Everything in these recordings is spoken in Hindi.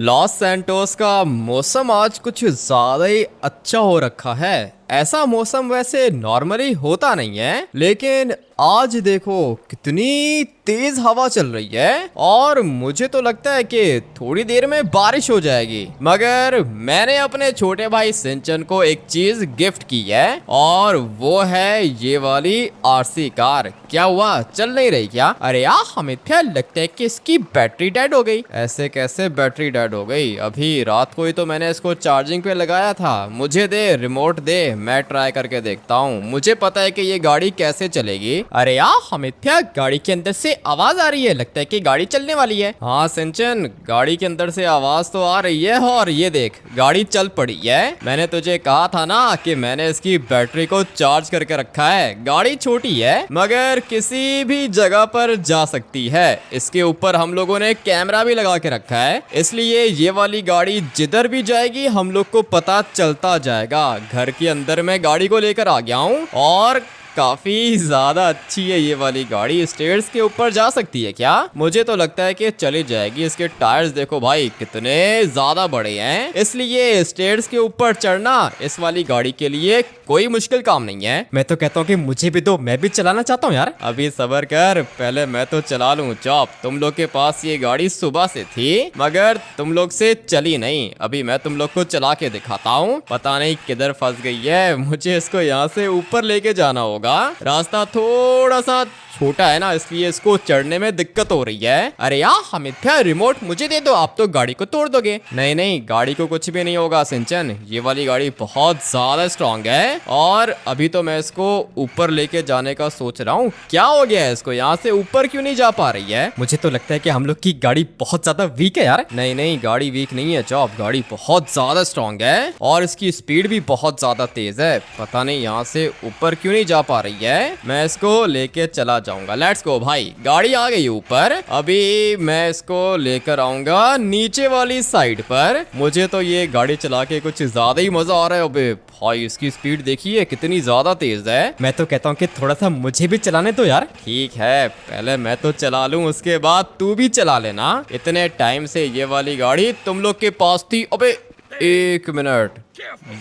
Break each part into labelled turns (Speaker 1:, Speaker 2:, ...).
Speaker 1: लॉस सैंटोस का मौसम आज कुछ ज्यादा ही अच्छा हो रखा है। ऐसा मौसम वैसे नॉर्मली होता नहीं है, लेकिन आज देखो कितनी तेज हवा चल रही है और मुझे तो लगता है कि थोड़ी देर में बारिश हो जाएगी। मगर मैंने अपने छोटे भाई सिंचन को एक चीज गिफ्ट की है और वो है ये वाली आरसी कार। क्या हुआ, चल नहीं रही क्या? अरे यार, हमें क्या लगता है कि इसकी बैटरी डेड हो गई। ऐसे कैसे बैटरी डेड हो गई? अभी रात को ही तो मैंने इसको चार्जिंग पे लगाया था। मुझे दे, रिमोट दे, मैं ट्राई करके देखता हूँ। मुझे पता है कि ये गाड़ी कैसे चलेगी। अरे यार हमिथ्या, गाड़ी के अंदर से आवाज आ रही है, लगता है कि गाड़ी चलने वाली है। हाँ सिंचन, गाड़ी के अंदर से आवाज तो आ रही है और ये देख गाड़ी चल पड़ी है। मैंने तुझे कहा था ना कि मैंने इसकी बैटरी को चार्ज करके रखा है। गाड़ी छोटी है मगर किसी भी जगह पर जा सकती है। इसके ऊपर हम लोगों ने कैमरा भी लगा के रखा है, इसलिए ये वाली गाड़ी जिधर भी जाएगी हम लोग को पता चलता जाएगा। घर के अंदर मैं गाड़ी को लेकर आ गया हूँ और काफी ज्यादा अच्छी है ये वाली गाड़ी। स्टेयर्स के ऊपर जा सकती है क्या? मुझे तो लगता है कि चली जाएगी। इसके टायर्स देखो भाई कितने ज्यादा बड़े हैं, इसलिए स्टेयर्स के ऊपर चढ़ना इस वाली गाड़ी के लिए कोई मुश्किल काम नहीं है। मैं तो कहता हूँ कि मुझे भी दो, मैं भी चलाना चाहता हूँ यार। अभी सबर कर, पहले मैं तो चला लूँ। चॉप, तुम लोग के पास ये गाड़ी सुबह से थी मगर तुम लोग से चली नहीं। अभी मैं तुम लोग को चला के दिखाता हूँ। पता नहीं किधर फंस गई है, मुझे इसको यहाँ से ऊपर लेके जाना होगा। रास्ता थोड़ा सा छोटा है ना, इसलिए इसको चढ़ने में दिक्कत हो रही है। अरे यार हमिथ्या, रिमोट मुझे दे दो, आप तो गाड़ी को तोड़ दोगे। नहीं नहीं, गाड़ी को कुछ भी नहीं होगा सिंचन, ये वाली गाड़ी बहुत ज्यादा स्ट्रांग है और अभी तो मैं इसको ऊपर लेके जाने का सोच रहा हूँ। क्या हो गया है इसको, यहाँ से ऊपर क्यों नहीं जा पा रही है? मुझे तो लगता है कि हम लोग की गाड़ी बहुत ज्यादा वीक है यार। नहीं नहीं, गाड़ी वीक नहीं है चॉप, गाड़ी बहुत ज्यादा स्ट्रांग है और इसकी स्पीड भी बहुत ज्यादा तेज है। पता नहीं यहाँ से ऊपर क्यों नहीं जा पा रही है। मैं इसको लेके चला जाऊंगा। लेट्स गो भाई, गाड़ी आ गई ऊपर। अभी मैं इसको लेकर आऊंगा नीचे वाली साइड पर। मुझे तो ये गाड़ी चला के कुछ ज्यादा ही मजा आ रहा है। अबे भाई, इसकी स्पीड देखिए कितनी ज्यादा तेज है। मैं तो कहता हूँ कि थोड़ा सा मुझे भी चलाने दो यार। ठीक है, पहले मैं तो चला लूं, उसके बाद तू भी चला लेना। इतने टाइम से ये वाली गाड़ी तुम लोग के पास थी। अबे एक मिनट,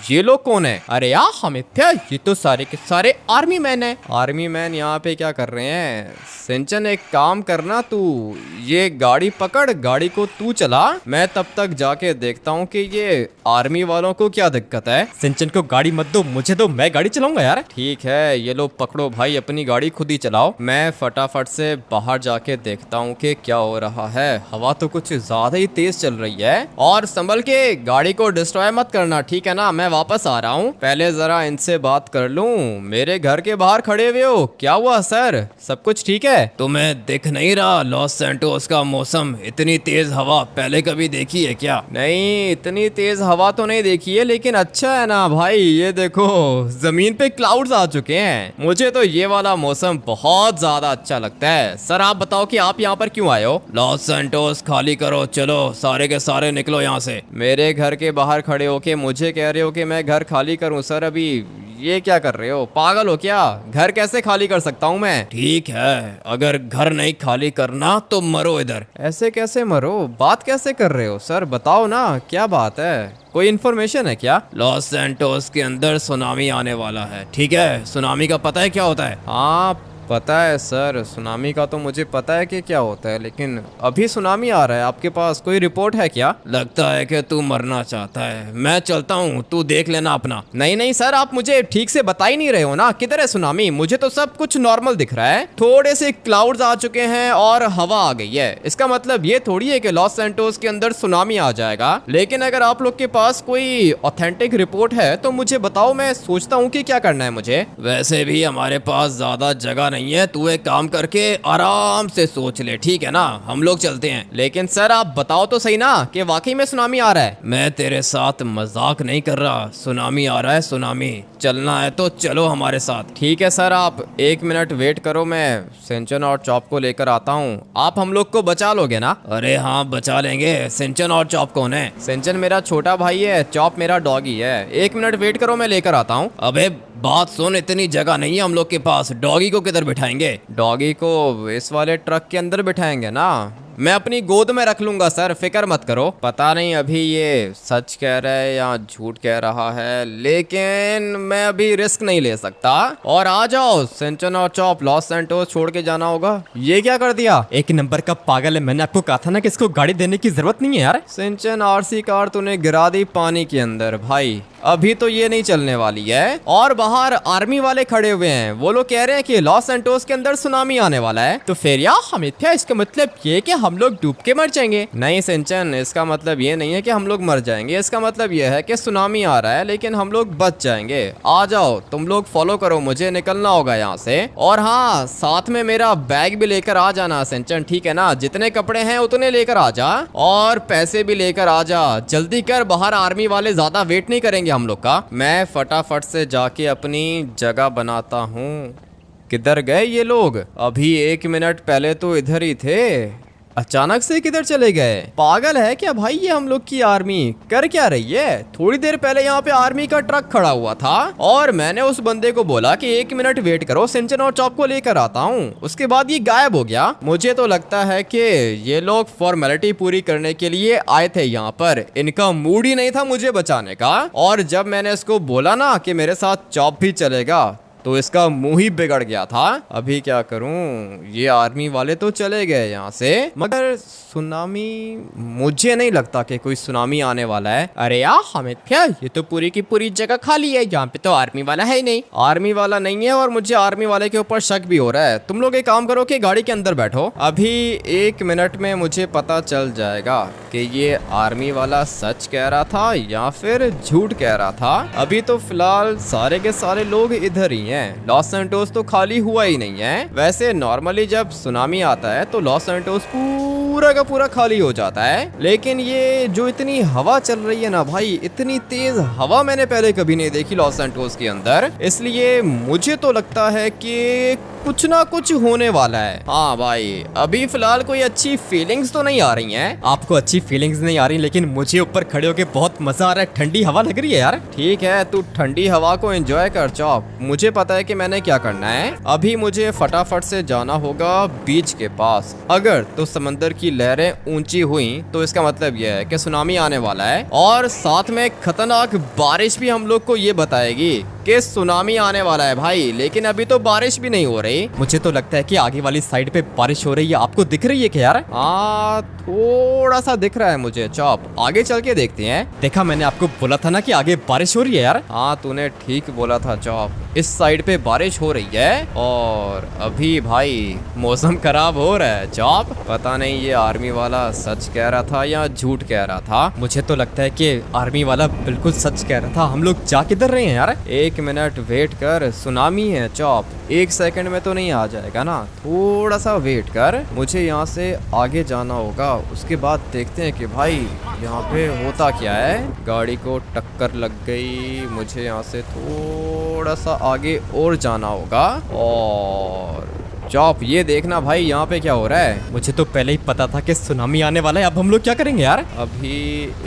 Speaker 1: ये लोग कौन है? अरे यार हमिथ्या, ये तो सारे के सारे आर्मी मैन है। आर्मी मैन यहाँ पे क्या कर रहे हैं? सिंचन एक काम करना, तू ये गाड़ी पकड़, गाड़ी को तू चला, मैं तब तक जाके देखता हूँ कि ये आर्मी वालों को क्या दिक्कत है। सिंचन को गाड़ी मत दो, मुझे दो, मैं गाड़ी चलाऊंगा यार। ठीक है, ये लो पकड़ो भाई, अपनी गाड़ी खुद ही चलाओ। मैं फटाफट से बाहर जाके देखता हूँ कि क्या हो रहा है। हवा तो कुछ ज्यादा ही तेज चल रही है और संभल के गाड़ी को डिस्ट्रॉय मत करना, ठीक है ना? मैं वापस आ रहा हूँ, पहले जरा इनसे बात कर लूँ। मेरे घर के बाहर खड़े हुए हो, क्या हुआ सर, सब कुछ ठीक है? तुम्हें दिख नहीं रहा लॉस सैंटोस का मौसम? इतनी तेज हवा पहले कभी देखी है क्या? नहीं, इतनी तेज हवा तो नहीं देखी है, लेकिन अच्छा है ना भाई, ये देखो जमीन पे क्लाउड्स आ चुके हैं। मुझे तो ये वाला मौसम बहुत ज्यादा अच्छा लगता है। सर आप बताओ कि आप यहाँ पर क्यों आए हो? लॉस सैंटोस खाली करो, चलो सारे के सारे निकलो यहाँ से। मेरे घर के बाहर खड़े होके मुझे कह रहे हो कि मैं घर खाली करूं? सर अभी ये क्या कर रहे हो, पागल हो क्या? घर कैसे खाली कर सकता हूं मैं? ठीक है, अगर घर नहीं खाली करना तो मरो इधर। ऐसे कैसे मरो, बात कैसे कर रहे हो सर, बताओ ना क्या बात है, कोई इन्फॉर्मेशन है क्या? लॉस सैंटोस के अंदर सुनामी आने वाला है, ठीक है? सुनामी का पता है क्या होता है? हाँ पता है सर, सुनामी का तो मुझे पता है कि क्या होता है, लेकिन अभी सुनामी आ रहा है, आपके पास कोई रिपोर्ट है क्या? लगता है कि तू मरना चाहता है, मैं चलता हूँ, तू देख लेना अपना। नहीं नहीं सर, आप मुझे ठीक से बता ही नहीं रहे हो ना, किधर है सुनामी? मुझे तो सब कुछ नॉर्मल दिख रहा है, थोड़े से क्लाउड्स आ चुके हैं और हवा आ गई है। इसका मतलब ये थोड़ी है कि लॉस सैंटोस के अंदर सुनामी आ जाएगा। लेकिन अगर आप लोग के पास कोई ऑथेंटिक रिपोर्ट है तो मुझे बताओ, मैं सोचता हूँ कि क्या करना है मुझे। वैसे भी हमारे पास ज्यादा जगह नहीं है, तू एक काम करके आराम से सोच ले, ठीक है ना? हम लोग चलते हैं। लेकिन सर आप बताओ तो सही ना कि वाकई में सुनामी आ रहा है। मैं तेरे साथ मजाक नहीं कर रहा, सुनामी आ रहा है, सुनामी। चलना है तो चलो हमारे साथ। ठीक है सर, आप एक मिनट वेट करो, मैं सिंचन और चॉप को लेकर आता हूँ। आप हम लोग को बचा लोगे ना? अरे हाँ बचा लेंगे। सिंचन और चॉप कौन है? सिंचन मेरा छोटा भाई है, चॉप मेरा डॉगी है। एक मिनट वेट करो, मैं लेकर आता हूँ। अबे बात सुन, इतनी जगह नहीं है हम लोग के पास, डॉगी को किधर बिठाएंगे? डॉगी को इस वाले ट्रक के अंदर बिठाएंगे ना। मैं अपनी गोद में रख लूंगा सर, फिक्र मत करो। पता नहीं अभी ये सच कह रहा है या झूठ कह रहा है, लेकिन मैं अभी रिस्क नहीं ले सकता। और आ जाओ सिंचन और चॉप, लॉस सैंटोस छोड़ के जाना होगा। ये क्या कर दिया? एक नंबर का पागल है, मैंने आपको कहा था ना कि इसको गाड़ी देने की जरूरत नहीं है यार। सिंचन आरसी कार तूने गिरा दी पानी के अंदर भाई, अभी तो ये नहीं चलने वाली है। और बाहर आर्मी वाले खड़े हुए हैं, वो लोग कह रहे हैं कि लॉस सैंटोस के अंदर सुनामी आने वाला है। तो फिर यार हमिथ्या, इसका मतलब ये कि हम लोग डूब के मर जाएंगे? नहीं सिंचन, इसका मतलब ये नहीं है कि हम लोग मर जाएंगे, इसका मतलब ये है कि सुनामी आ रहा है लेकिन हम लोग बच जाएंगे। आ जाओ तुम लोग, फॉलो करो, मुझे निकलना होगा यहाँ से। और हाँ, साथ में मेरा बैग भी लेकर आ जाना सिंचन, ठीक है ना? जितने कपड़े हैं उतने लेकर आ जा, और पैसे भी लेकर आ जा। जल्दी कर, बाहर आर्मी वाले ज्यादा वेट नहीं करेंगे हम लोग का। मैं फटाफट से जाके अपनी जगह बनाता हूँ। किधर गए ये लोग? अभी 1 मिनट पहले तो इधर ही थे, अचानक से किधर चले गए? पागल है क्या भाई ये हम लोग की आर्मी? कर क्या रही है? थोड़ी देर पहले यहाँ पे आर्मी का ट्रक खड़ा हुआ था और मैंने उस बंदे को बोला कि 1 मिनट वेट करो, सिंचन और चॉप को लेकर आता हूँ। उसके बाद ये गायब हो गया। मुझे तो लगता है कि ये लोग फॉर्मेलिटी पूरी करने के लिए आए थे यहाँ पर, इनका मूड ही नहीं था मुझे बचाने का। और जब मैंने इसको बोला ना कि मेरे साथ चॉप भी चलेगा, तो इसका मुंह ही बिगड़ गया था। अभी क्या करूं? ये आर्मी वाले तो चले गए यहाँ से, मगर सुनामी, मुझे नहीं लगता कि कोई सुनामी आने वाला है। अरे यार हमिथ्या, ये तो पूरी की पूरी जगह खाली है, यहाँ पे तो आर्मी वाला है ही नहीं। आर्मी वाला नहीं है और मुझे आर्मी वाले के ऊपर शक भी हो रहा है। तुम लोग एक काम करो कि गाड़ी के अंदर बैठो, अभी 1 मिनट में मुझे पता चल जाएगा कि ये आर्मी वाला सच कह रहा था या फिर झूठ कह रहा था। अभी तो फिलहाल सारे के सारे लोग इधर ही हैं, लॉस सैंटोस तो खाली हुआ ही नहीं है। वैसे नॉर्मली जब सुनामी आता है तो लॉस सैंटोस पूरा का पूरा खाली हो जाता है, लेकिन ये जो इतनी हवा चल रही है ना भाई, इतनी तेज हवा मैंने पहले कभी नहीं देखी लॉस सैंटोस के अंदर, इसलिए मुझे तो लगता है कि कुछ ना कुछ होने वाला है। हाँ भाई, अभी फिलहाल कोई अच्छी फीलिंग्स तो नहीं आ रही हैं। आपको अच्छी फीलिंग्स नहीं आ रही, लेकिन मुझे ऊपर खड़े होके बहुत मजा आ रहा है, ठंडी हवा लग रही है यार। ठीक है, तू ठंडी हवा को एंजॉय कर चॉप, मुझे पता है कि मैंने क्या करना है। अभी मुझे फटाफट से जाना होगा बीच के पास। अगर तो समंदर की लहरें ऊंची हुई तो इसका मतलब यह है कि सुनामी आने वाला है, और साथ में खतरनाक बारिश भी हम लोग को ये बताएगी कि सुनामी आने वाला है भाई। लेकिन अभी तो बारिश भी नहीं हो रही। मुझे तो लगता है कि आगे वाली साइड पे बारिश हो रही है। आपको दिख रही है क्या यार? हाँ, थोड़ा सा दिख रहा है मुझे चॉप, आगे चल के देखते हैं। देखा, मैंने आपको बोला था ना कि आगे बारिश हो रही है यार। हाँ, तूने ठीक बोला था चॉप, इस साइड पे बारिश हो रही है। और अभी भाई मौसम खराब हो रहा है चॉप, पता नहीं ये आर्मी वाला सच कह रहा था या झूठ कह रहा था। मुझे तो लगता है कि आर्मी वाला बिल्कुल सच कह रहा था। हम लोग जा किधर रहे हैं यार? 1 मिनट वेट कर, सुनामी है चॉप, 1 सेकंड में तो नहीं आ जाएगा ना, थोड़ा सा वेट कर। मुझे यहाँ से आगे जाना होगा, उसके बाद देखते हैं कि भाई यहाँ पे होता क्या है। गाड़ी को टक्कर लग गई, मुझे यहाँ से थोड़ा सा आगे और जाना होगा। और चॉप, ये देखना भाई यहाँ पे क्या हो रहा है। मुझे तो पहले ही पता था कि सुनामी आने वाला है। अब हम लोग क्या करेंगे यार? अभी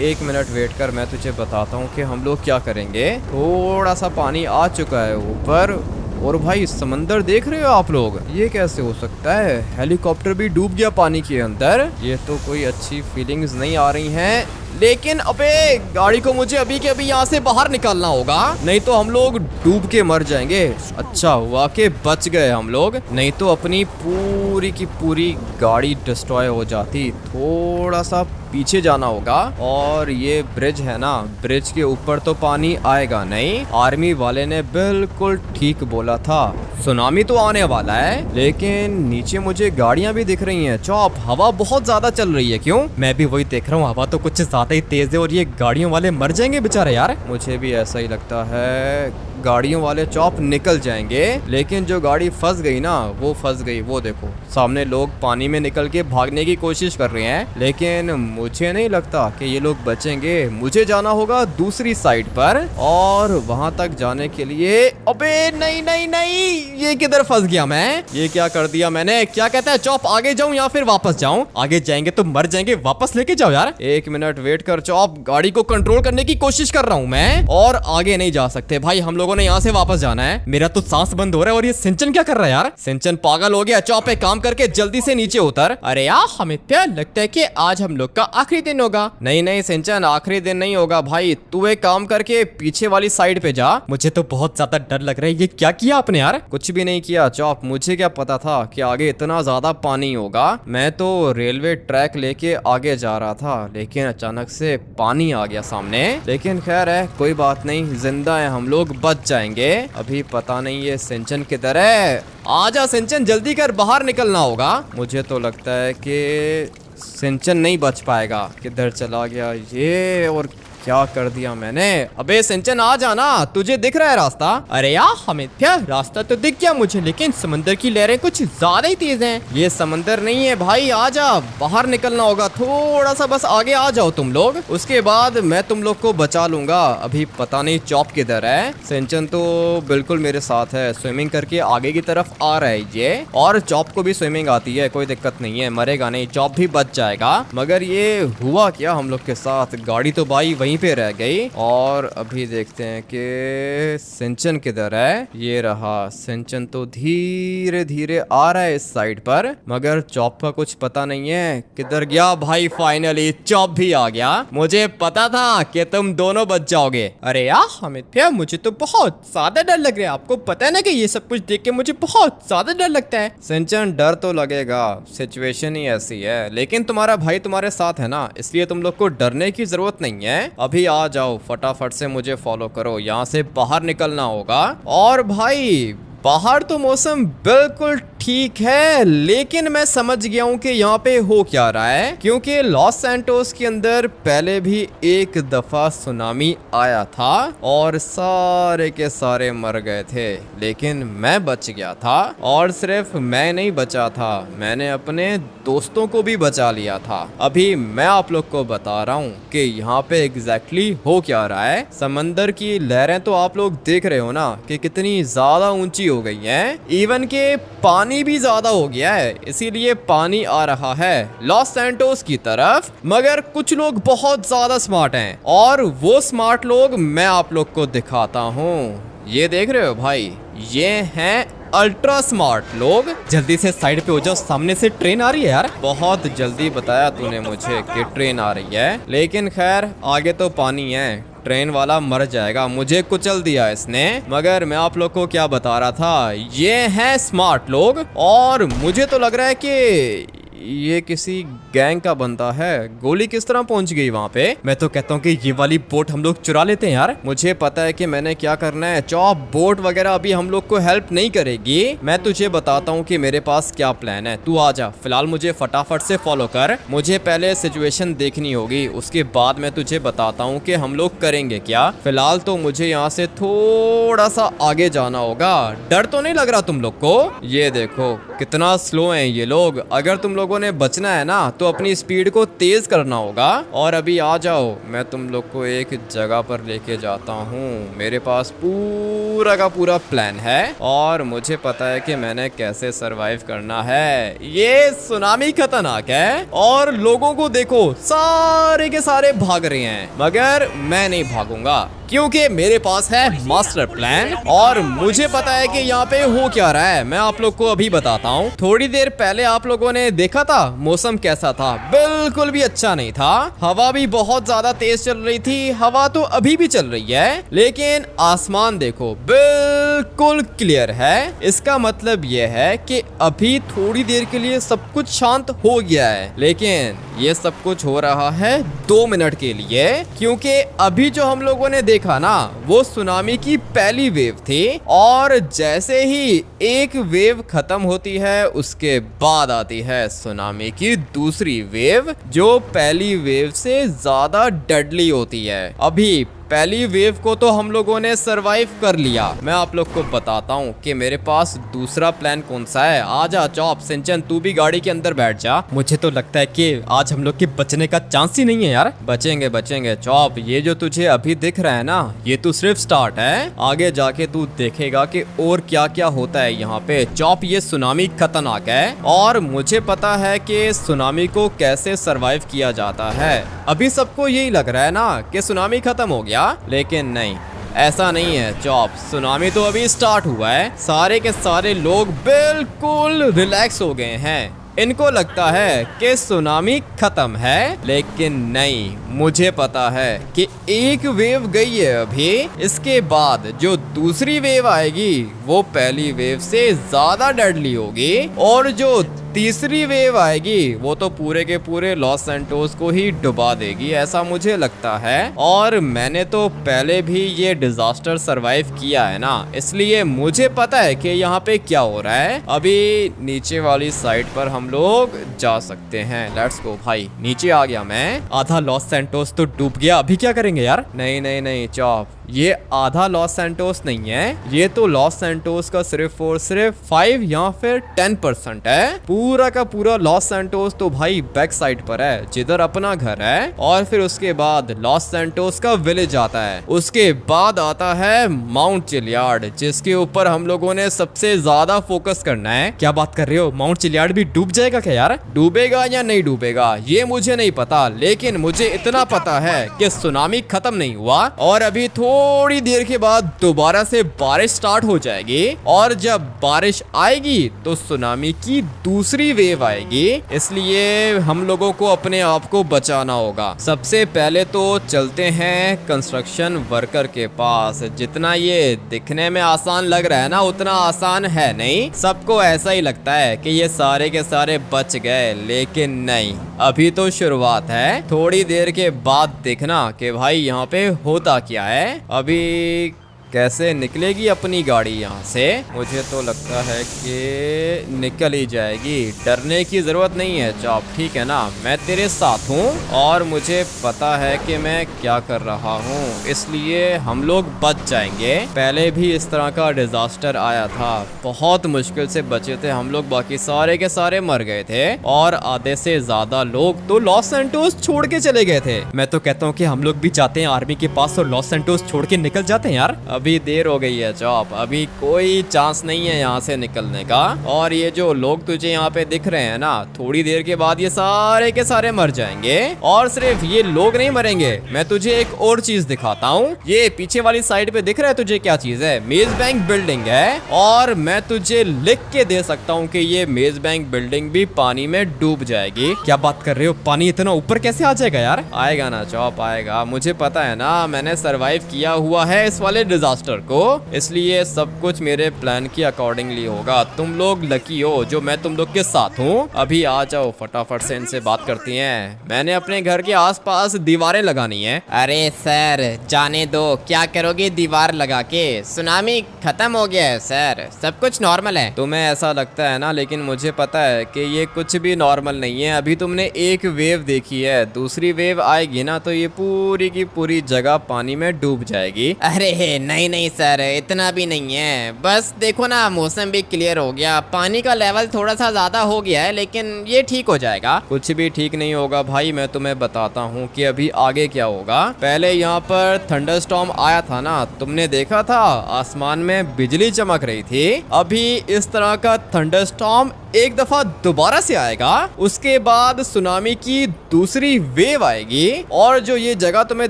Speaker 1: 1 मिनट वेट कर, मैं तुझे बताता हूँ कि हम लोग क्या करेंगे। थोड़ा सा पानी आ चुका है ऊपर, और भाई समंदर देख रहे हो आप लोग? ये कैसे हो सकता है? हेलीकॉप्टर भी डूब गया पानी के अंदर। ये तो कोई अच्छी फीलिंग्स नहीं आ रही हैं। लेकिन अबे, गाड़ी को मुझे अभी के अभी यहाँ से बाहर निकालना होगा, नहीं तो हम लोग डूब के मर जाएंगे। अच्छा हुआ कि बच गए हम लोग, नहीं तो अपनी पूरी की पूरी गाड़ी डिस्ट्रॉय हो जाती। थोड़ा सा पीछे जाना होगा, और ये ब्रिज है ना, ब्रिज के ऊपर तो पानी आएगा नहीं। आर्मी वाले ने बिल्कुल ठीक बोला था, सुनामी तो आने वाला है। लेकिन नीचे मुझे गाड़ियां भी दिख रही हैं चॉप, हवा बहुत ज्यादा चल रही है। क्यों? मैं भी वही देख रहा हूँ, हवा तो कुछ ज्यादा ही तेज है, और ये गाड़ियों वाले मर जाएंगे बेचारे यार। मुझे भी ऐसा ही लगता है, गाड़ियों वाले चॉप निकल जाएंगे, लेकिन जो गाड़ी फंस गई ना, वो फंस गई। वो देखो सामने लोग पानी में निकल के भागने की कोशिश कर रहे हैं, लेकिन मुझे नहीं लगता कि ये लोग बचेंगे। मुझे जाना होगा दूसरी साइड पर, और वहां तक जाने के लिए, अबे नहीं नहीं नहीं, ये किधर फंस गया मैं? ये क्या कर दिया मैंने? क्या कहता है चॉप, आगे जाऊं या फिर वापस जाऊं? आगे जाएंगे तो मर जाएंगे, वापस लेके जाओ यार। 1 मिनट वेट कर चॉप, गाड़ी को कंट्रोल करने की कोशिश कर रहा हूं मैं, और आगे नहीं जा सकते भाई। हम लोगों लोगों ने यहाँ से वापस जाना है। मेरा तो सांस बंद हो रहा है। और ये सिंचन क्या कर रहा है यार? सिंचन पागल हो गया। चॉप पे काम करके जल्दी से नीचे उतर। अरे यार आमित्य, लगता है कि आज हम लोग का आखिरी दिन होगा। नहीं नहीं सिंचन, आखिरी दिन नहीं होगा भाई। तू एक काम करके पीछे वाली साइड पे जा। मुझे तो बहुत ज्यादा डर लग रहा है। ये क्या किया आपने यार? कुछ भी नहीं किया चॉप, मुझे क्या पता था कि आगे इतना ज्यादा पानी होगा। मैं तो रेलवे ट्रैक लेके आगे जा रहा था, लेकिन अचानक से पानी आ गया सामने। लेकिन खैर है, कोई बात नहीं, जिंदा है हम लोग, बच जाएंगे। अभी पता नहीं ये सिंचन किधर है। आजा सिंचन, जल्दी कर, बाहर निकलना होगा। मुझे तो लगता है कि सिंचन नहीं बच पाएगा। किधर चला गया ये? और क्या कर दिया मैंने? अबे सिंचन आ जाना, तुझे दिख रहा है रास्ता? अरे यार अमित्य, रास्ता तो दिख गया मुझे, लेकिन समंदर की लहरें कुछ ज्यादा ही तेज हैं। ये समंदर नहीं है भाई, आजा, बाहर निकलना होगा। थोड़ा सा बस आगे आ जाओ तुम लोग, उसके बाद मैं तुम लोग को बचा लूंगा। अभी पता नहीं चॉप किधर है। सिंचन तो बिल्कुल मेरे साथ है, स्विमिंग करके आगे की तरफ आ रहा है ये। और चॉप को भी स्विमिंग आती है, कोई दिक्कत नहीं है, मरेगा नहीं, चॉप भी बच जाएगा। मगर ये हुआ क्या हम लोग के साथ? गाड़ी तो भाई वहीं पे रह गई। और अभी देखते हैं कि सिंचन किधर है। ये रहा सिंचन, तो धीरे धीरे आ रहा है इस साइड पर, मगर चॉप का कुछ पता नहीं है किधर गया। भाई फाइनली चॉप भी आ गया। मुझे पता था कि तुम दोनों बच जाओगे। अरे यार अमित्य, मुझे तो बहुत ज्यादा डर लग रहा है। आपको पता है ना कि ये सब कुछ देख के मुझे बहुत ज्यादा डर लगता है। सिंचन, डर तो लगेगा, सिचुएशन ही ऐसी है, लेकिन तुम्हारा भाई तुम्हारे साथ है ना, इसलिए तुम लोग को डरने की जरूरत नहीं है। अभी आ जाओ, फटाफट से मुझे फॉलो करो, यहाँ से बाहर निकलना होगा। और भाई बाहर तो मौसम बिल्कुल ठीक है, लेकिन मैं समझ गया हूँ कि यहाँ पे हो क्या रहा है, क्योंकि लॉस सैंटोस के अंदर पहले भी एक दफा सुनामी आया था और सारे के सारे मर गए थे, लेकिन मैं बच गया था। और सिर्फ मैं नहीं बचा था, मैंने अपने दोस्तों को भी बचा लिया था। अभी मैं आप लोग को बता रहा हूँ कि यहाँ पे एग्जैक्टली हो क्या रहा है। समंदर की लहरें तो आप लोग देख रहे हो ना कि कितनी ज्यादा ऊंची हो गई हैं। इवन के पानी भी ज्यादा हो गया है, इसीलिए पानी आ रहा है लॉस सैंटोस की तरफ। मगर कुछ लोग बहुत ज्यादा स्मार्ट हैं, और वो स्मार्ट लोग मैं आप लोग को दिखाता हूँ। ये देख रहे हो भाई, ये हैं अल्ट्रा स्मार्ट लोग। जल्दी से साइड पे हो जाओ, सामने से ट्रेन आ रही है यार। बहुत जल्दी बताया तूने मुझे कि ट्रेन आ रही है, लेकिन खैर आगे तो पानी है, ट्रेन वाला मर जाएगा, मुझे कुचल दिया इसने। मगर मैं आप लोग को क्या बता रहा था, ये हैं स्मार्ट लोग। और मुझे तो लग रहा है कि ये किसी गैंग का बंदा है। गोली किस तरह पहुंच गई वहाँ पे? मैं तो कहता हूँ कि ये वाली बोट हम लोग चुरा लेते हैं यार। मुझे पता है कि मैंने क्या करना है। चॉप, बोट वगैरह अभी हम लोग को हेल्प नहीं करेगी। मैं तुझे बताता हूँ कि मेरे पास क्या प्लान है। तू आ जा, फिलहाल मुझे फटाफट से फॉलो कर। मुझे पहले सिचुएशन देखनी होगी, उसके बाद मैं तुझे बताता हूँ कि हम लोग करेंगे क्या। फिलहाल तो मुझे यहाँ से थोड़ा सा आगे जाना होगा। डर तो नहीं लग रहा तुम लोग को? ये देखो कितना स्लो है ये लोग। अगर तुम लोगों ने बचना है ना तो अपनी स्पीड को तेज करना होगा। और अभी आ जाओ, मैं तुम लोग को एक जगह पर लेके जाता हूँ। मेरे पास पूरा का पूरा प्लान है और मुझे पता है कि मैंने कैसे सरवाइव करना है। ये सुनामी खतरनाक है और लोगों को देखो, सारे के सारे भाग रहे हैं, मगर मैं नहीं भागूंगा क्योंकि मेरे पास है मास्टर प्लान। और मुझे पता है कि यहाँ पे हो क्या रहा है। मैं आप लोग को अभी बताता हूँ। थोड़ी देर पहले आप लोगों ने देखा था मौसम कैसा था, बिल्कुल भी अच्छा नहीं था। हवा भी बहुत ज्यादा तेज चल रही थी। हवा तो अभी भी चल रही है, लेकिन आसमान देखो बिल्कुल क्लियर है। इसका मतलब यह है कि अभी थोड़ी देर के लिए सब कुछ शांत हो गया है, लेकिन ये सब कुछ हो रहा है 2 मिनट के लिए, क्योंकि अभी जो हम लोगों ने देखा ना वो सुनामी की पहली वेव थी। और जैसे ही एक वेव खत्म होती है उसके बाद आती है सुनामी की दूसरी वेव, जो पहली वेव से ज्यादा डेडली होती है। अभी पहली वेव को तो हम लोगों ने सरवाइव कर लिया। मैं आप लोग को बताता हूँ कि मेरे पास दूसरा प्लान कौन सा है। आजा चॉप, सिंचन तू भी गाड़ी के अंदर बैठ जा। मुझे तो लगता है कि आज हम लोग के बचने का चांस ही नहीं है यार। बचेंगे बचेंगे चॉप, ये जो तुझे अभी दिख रहा है ना, ये तो सिर्फ स्टार्ट है। आगे जाके तू देखेगा कि और क्या क्या होता है यहाँ पे। चॉप, ये सुनामी खतरनाक है और मुझे पता है कि सुनामी को कैसे सरवाइव किया जाता है। अभी सबको यही लग रहा है ना कि सुनामी खत्म हो गया, लेकिन नहीं, ऐसा नहीं है चॉप, सुनामी तो अभी स्टार्ट हुआ है। सारे के सारे लोग बिल्कुल रिलैक्स हो गए हैं। इनको लगता है कि सुनामी खत्म है, लेकिन नहीं, मुझे पता है कि एक वेव गई है अभी, इसके बाद जो दूसरी वेव आएगी वो पहली वेव से ज्यादा डेडली होगी, और जो तीसरी वेव आएगी वो तो पूरे के पूरे लॉस सैंटोस को ही डुबा देगी, ऐसा मुझे लगता है। और मैंने तो पहले भी ये डिजास्टर सरवाइव किया है ना, इसलिए मुझे पता है कि यहाँ पे क्या हो रहा है। अभी नीचे वाली साइड पर हम लोग जा सकते हैं। लेट्स गो भाई, नीचे आ गया मैं। आधा लॉस सैंटोस तो डूब गया, अभी क्या करेंगे यार? नहीं नहीं नहीं चॉप, ये आधा लॉस सैंटोस नहीं है, ये तो लॉस सैंटोस का सिर्फ और सिर्फ 5 या फिर 10% है। पूरा का पूरा लॉस सैंटोस तो भाई बैक साइड पर है, जिधर अपना घर है, और फिर उसके बाद लॉस सैंटोस का विलेज आता है, उसके बाद आता है माउंट चिलियार्ड, जिसके ऊपर हम लोगों ने सबसे ज्यादा फोकस करना है। क्या बात कर रहे हो, माउंट चिलियार्ड भी डूब जाएगा क्या यार? डूबेगा या नहीं डूबेगा ये मुझे नहीं पता, लेकिन मुझे इतना पता है कि सुनामी खत्म नहीं हुआ, और अभी थोड़ी देर के बाद दोबारा से बारिश स्टार्ट हो जाएगी, और जब बारिश आएगी तो सुनामी की दूसरी वेव आएगी, इसलिए हम लोगों को अपने आप को बचाना होगा। सबसे पहले तो चलते हैं कंस्ट्रक्शन वर्कर के पास। जितना ये दिखने में आसान लग रहा है ना, उतना आसान है नहीं। सबको ऐसा ही लगता है कि ये सारे के सारे बच गए, लेकिन नहीं, अभी तो शुरुआत है। थोड़ी देर के बाद देखना कि भाई यहाँ पे होता क्या है। अभी कैसे निकलेगी अपनी गाड़ी यहाँ से? मुझे तो लगता है कि निकल ही जाएगी, डरने की जरूरत नहीं है चॉप, ठीक है ना? मैं तेरे साथ हूँ और मुझे पता है कि मैं क्या कर रहा हूँ, इसलिए हम लोग बच जाएंगे। पहले भी इस तरह का डिजास्टर आया था, बहुत मुश्किल से बचे थे हम लोग, बाकी सारे के सारे मर गए थे, और आधे से ज्यादा लोग तो लॉस सैंटोस छोड़ के चले गए थे। मैं तो कहता हूँ कि हम लोग भी जाते हैं आर्मी के पास और लॉस सैंटोस छोड़ के निकल जाते हैं यार। अभी देर हो गई है चॉप, अभी कोई चांस नहीं है यहाँ से निकलने का। और ये जो लोग तुझे यहाँ पे दिख रहे हैं ना, थोड़ी देर के बाद ये सारे के सारे मर जाएंगे। और सिर्फ ये लोग नहीं मरेंगे, मैं तुझे एक और चीज दिखाता हूँ। ये पीछे वाली साइड पे दिख रहा है तुझे क्या चीज है? मेज बैंक बिल्डिंग है, और मैं तुझे लिख के दे सकता हूँ कि ये मेज बैंक बिल्डिंग भी पानी में डूब जाएगी। क्या बात कर रहे हो, पानी इतना ऊपर कैसे आ जाएगा यार? आएगा ना चॉप, आएगा, मुझे पता है ना, मैंने सरवाइव किया हुआ है इस वाले डिजास्टर को, इसलिए सब कुछ मेरे प्लान के अकॉर्डिंगली होगा। तुम लोग लकी हो जो मैं तुम लोग के साथ हूँ। अभी आ जाओ, फटाफट से इनसे बात करती हैं। मैंने अपने घर के आसपास दीवारें लगानी है।
Speaker 2: अरे सर जाने दो, क्या करोगे दीवार लगा के? सुनामी खत्म हो गया है सर, सब कुछ नॉर्मल है।
Speaker 1: तुम्हें ऐसा लगता है ना, लेकिन मुझे पता है कि ये कुछ भी नॉर्मल नहीं है। अभी तुमने एक वेव देखी है, दूसरी वेव आएगी ना तो ये पूरी की पूरी जगह पानी में डूब जाएगी।
Speaker 2: अरे नहीं नहीं सर, इतना भी नहीं है, बस देखो ना मौसम भी क्लियर हो गया, पानी का लेवल थोड़ा सा ज्यादा हो गया है, लेकिन ये ठीक हो जाएगा।
Speaker 1: कुछ भी ठीक नहीं होगा भाई, मैं तुम्हें बताता हूँ कि अभी आगे क्या होगा। पहले यहाँ पर थंडरस्टॉर्म आया था ना, तुमने देखा था आसमान में बिजली चमक रही थी। अभी इस तरह का थंडरस्टॉर्म एक दफा दोबारा से आएगा, उसके बाद सुनामी की दूसरी वेव आएगी, और जो ये जगह तुम्हें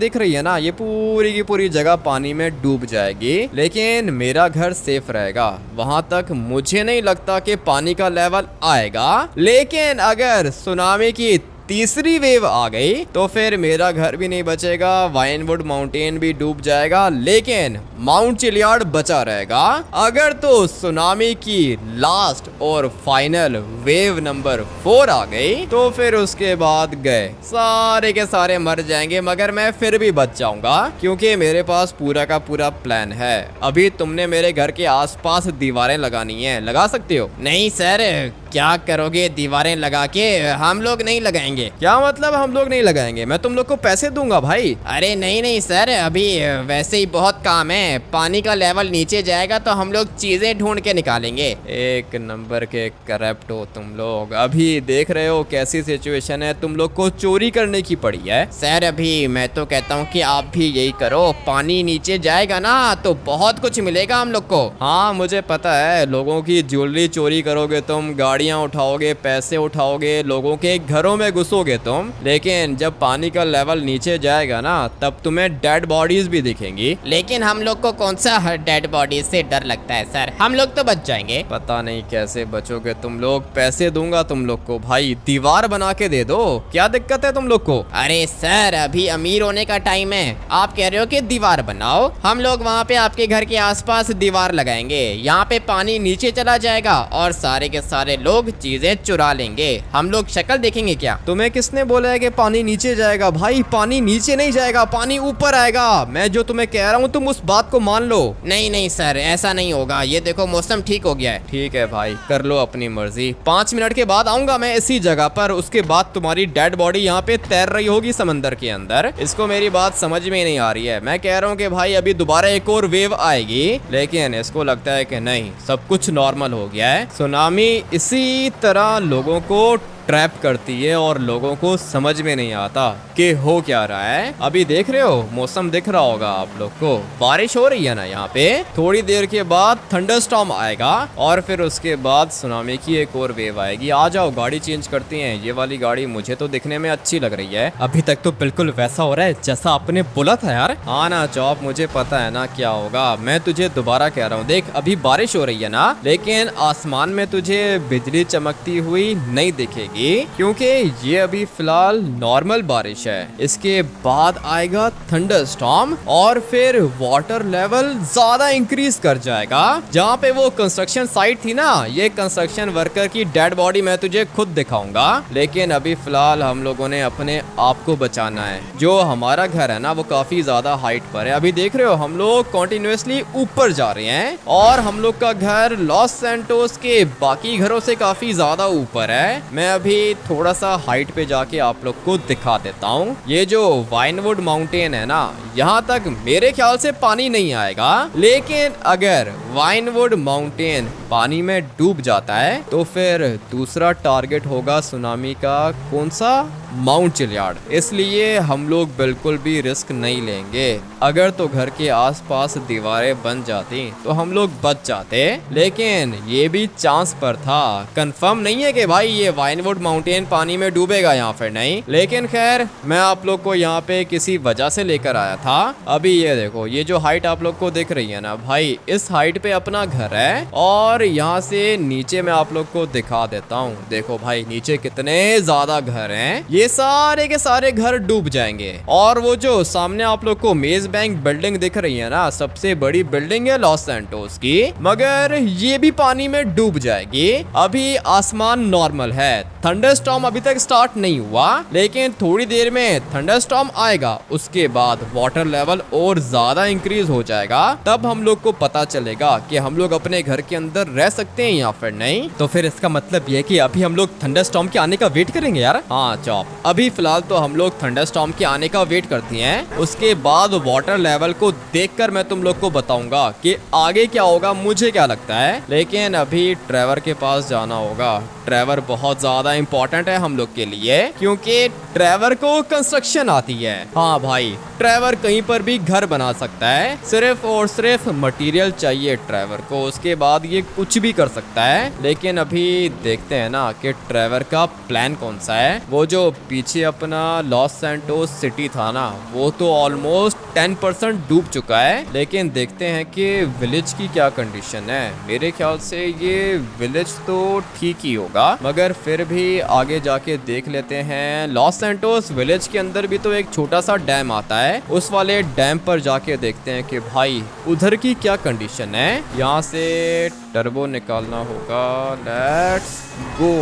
Speaker 1: दिख रही है ना, ये पूरी की पूरी जगह पानी में डूब जाएगी। लेकिन मेरा घर सेफ रहेगा, वहां तक मुझे नहीं लगता कि पानी का लेवल आएगा। लेकिन अगर सुनामी की तीसरी वेव आ गई तो फिर मेरा घर भी नहीं बचेगा, वाइनवुड माउंटेन भी डूब जाएगा, लेकिन माउंट चिलियार्ड बचा रहेगा। अगर तो सुनामी की लास्ट और फाइनल वेव नंबर 4 आ गई तो फिर उसके बाद गए, सारे के सारे मर जाएंगे, मगर मैं फिर भी बच जाऊंगा क्योंकि मेरे पास पूरा का पूरा प्लान है। अभी तुमने मेरे घर के आसपास दीवारें लगानी है, लगा सकते हो?
Speaker 2: नहीं सर, क्या करोगे दीवारें लगा के? हम लोग नहीं लगाएंगे।
Speaker 1: क्या मतलब हम लोग नहीं लगाएंगे? मैं तुम लोग को पैसे दूंगा भाई।
Speaker 2: अरे नहीं नहीं सर, अभी वैसे ही बहुत काम है, पानी का लेवल नीचे जाएगा तो हम लोग चीजें ढूंढ के निकालेंगे।
Speaker 1: एक नंबर के करप्ट हो तुम लोग। अभी देख रहे हो कैसी सिचुएशन है, तुम लोग को चोरी करने की पड़ी है।
Speaker 2: सर अभी मैं तो कहता हूँ कि आप भी यही करो, पानी नीचे जाएगा ना तो बहुत कुछ मिलेगा हम लोग को।
Speaker 1: हाँ मुझे पता है, लोगों की ज्वेलरी चोरी करोगे तुम, गाड़ी गाड़ियां उठाओगे, पैसे उठाओगे, लोगों के घरों में घुसोगे तुम, लेकिन जब पानी का लेवल नीचे जाएगा ना तब तुम्हें डेड बॉडीज भी दिखेंगी।
Speaker 2: लेकिन हम लोग को कौन सा डेड बॉडी से डर लगता है सर, हम लोग तो बच जाएंगे।
Speaker 1: पता नहीं कैसे बचोगे तुम लोग, पैसे दूंगा तुम लोग को भाई, दीवार बना के दे दो, क्या दिक्कत है तुम लोग को?
Speaker 2: अरे सर अभी अमीर होने का टाइम है, आप कह रहे हो कि दीवार बनाओ, हम लोग वहाँ पे आपके घर के आसपास दीवार लगाएंगे, यहाँ पे पानी नीचे चला जाएगा और सारे के सारे लोग चीजें चुरा लेंगे, हम लोग शक्ल देखेंगे क्या?
Speaker 1: तुम्हें किसने बोला है कि पानी नीचे जाएगा? भाई पानी नीचे नहीं जाएगा, पानी ऊपर आएगा, मैं जो तुम्हें कह रहा हूँ तुम उस बात को मान लो।
Speaker 2: नहीं नहीं सर ऐसा नहीं होगा, ये देखो मौसम ठीक हो गया है।
Speaker 1: ठीक है भाई कर लो अपनी मर्जी, 5 मिनट के बाद आऊंगा मैं इसी जगह पर, उसके बाद तुम्हारी डेड बॉडी यहाँ पे तैर रही होगी समंदर के अंदर। इसको मेरी बात समझ में नहीं आ रही है, मैं कह रहा हूँ कि भाई अभी दोबारा एक और वेव आएगी, लेकिन इसको लगता है कि नहीं सब कुछ नॉर्मल हो गया है। सुनामी इसी तरह लोगों को ट्रैप करती है और लोगों को समझ में नहीं आता कि हो क्या रहा है। अभी देख रहे हो मौसम दिख रहा होगा आप लोग को, बारिश हो रही है ना यहाँ पे, थोड़ी देर के बाद थंडरस्टॉर्म आएगा और फिर उसके बाद सुनामी की एक और वेव आएगी। आ जाओ गाड़ी चेंज करती हैं, ये वाली गाड़ी मुझे तो दिखने में अच्छी लग रही है। अभी तक तो बिल्कुल वैसा हो रहा है जैसा आपने बोला था यार। हाँ ना चौप, मुझे पता है ना क्या होगा, मैं तुझे दोबारा कह रहा हूँ, देख अभी बारिश हो रही है ना, लेकिन आसमान में तुझे बिजली चमकती हुई नहीं दिखेगी क्योंकि ये अभी फिलहाल नॉर्मल बारिश है। इसके बाद आएगा थंडरस्टॉर्म और फिर वाटर लेवल ज्यादा इंक्रीज कर जाएगा। जहाँ पे वो कंस्ट्रक्शन साइट थी ना, ये कंस्ट्रक्शन वर्कर की डेड बॉडी मैं तुझे खुद दिखाऊंगा, लेकिन अभी फिलहाल हम लोगों ने अपने आप को बचाना है। जो हमारा घर है ना वो काफी ज्यादा हाइट पर है, अभी देख रहे हो हम लोग कॉन्टिन्यूसली ऊपर जा रहे हैं और हम लोग का घर लॉस सैंटोस के बाकी घरों से काफी ज्यादा ऊपर है। मैं अभी थोड़ा सा हाइट पे जाके आप लोग को दिखा देता हूँ। ये जो वाइनवुड माउंटेन है ना, यहाँ तक मेरे ख्याल से पानी नहीं आएगा, लेकिन अगर वाइनवुड माउंटेन पानी में डूब जाता है तो फिर दूसरा टारगेट होगा सुनामी का कौन सा, माउंट चिलियार्ड। इसलिए हम लोग बिल्कुल भी रिस्क नहीं लेंगे। अगर तो घर के आसपास दीवारें बन जाती तो हम लोग बच जाते, लेकिन ये भी चांस पर था, कंफर्म नहीं है कि भाई ये वाइनवुड माउंटेन पानी में डूबेगा या फिर नहीं। लेकिन खैर मैं आप लोग को यहाँ पे किसी वजह से लेकर आया था। अभी ये देखो, ये जो हाइट आप लोग को दिख रही है ना भाई, इस हाइट पे अपना घर है और यहाँ से नीचे मैं आप लोग को दिखा देता हूँ। देखो भाई नीचे कितने ज्यादा घर हैं, ये सारे के सारे घर डूब जाएंगे। और वो जो सामने आप लोग को मेज बैंक बिल्डिंग दिख रही है ना, सबसे बड़ी बिल्डिंग है लॉस सैंटोस की, मगर ये भी पानी में डूब जाएगी। अभी आसमान नॉर्मल है, थंडरस्टॉर्म अभी तक स्टार्ट नहीं हुआ, लेकिन थोड़ी देर में थंडरस्टॉर्म आएगा, उसके बाद वाटर लेवल और ज्यादा इंक्रीज हो जाएगा। तब हम लोग को पता चलेगा कि हम लोग अपने घर के अंदर रह सकते हैं या फिर नहीं। तो फिर इसका मतलब ये कि अभी हम लोग थंडरस्टॉर्म के आने का वेट करेंगे यार। हाँ चॉप, अभी फिलहाल तो हम लोग थंडरस्टॉर्म के आने का वेट करते हैं, उसके बाद वाटर लेवल को देखकर मैं तुम लोग को बताऊंगा कि आगे क्या होगा, मुझे क्या लगता है। लेकिन अभी ट्रेवर के पास जाना होगा, ट्रेवर बहुत ज्यादा इंपॉर्टेंट है हम लोग के लिए, क्योंकि ट्रेवर को कंस्ट्रक्शन आती है। हाँ भाई, ट्रेवर कहीं पर भी घर बना सकता है, सिर्फ और सिर्फ मटेरियल चाहिए ट्रेवर को, उसके बाद ये कुछ भी कर सकता है। लेकिन अभी देखते हैं ना कि ट्रेवर का प्लान कौन सा है। वो जो पीछे अपना लॉस सैंटोस सिटी था ना, वो तो ऑलमोस्ट 10% डूब चुका है, लेकिन देखते हैं कि विलेज की क्या कंडीशन है। मेरे ख्याल से ये विलेज तो ठीक ही होगा, मगर फिर भी आगे जाके देख लेते हैं। लॉस सैंटोस विलेज के अंदर भी तो एक छोटा सा डैम आता है, उस वाले डैम पर जाके देखते हैं कि भाई उधर की क्या कंडीशन है। यहाँ से टर्बो निकालना होगा, लेट्स गो।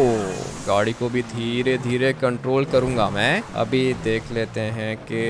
Speaker 1: गाड़ी को भी धीरे धीरे कंट्रोल करूंगा मैं। अभी देख लेते हैं कि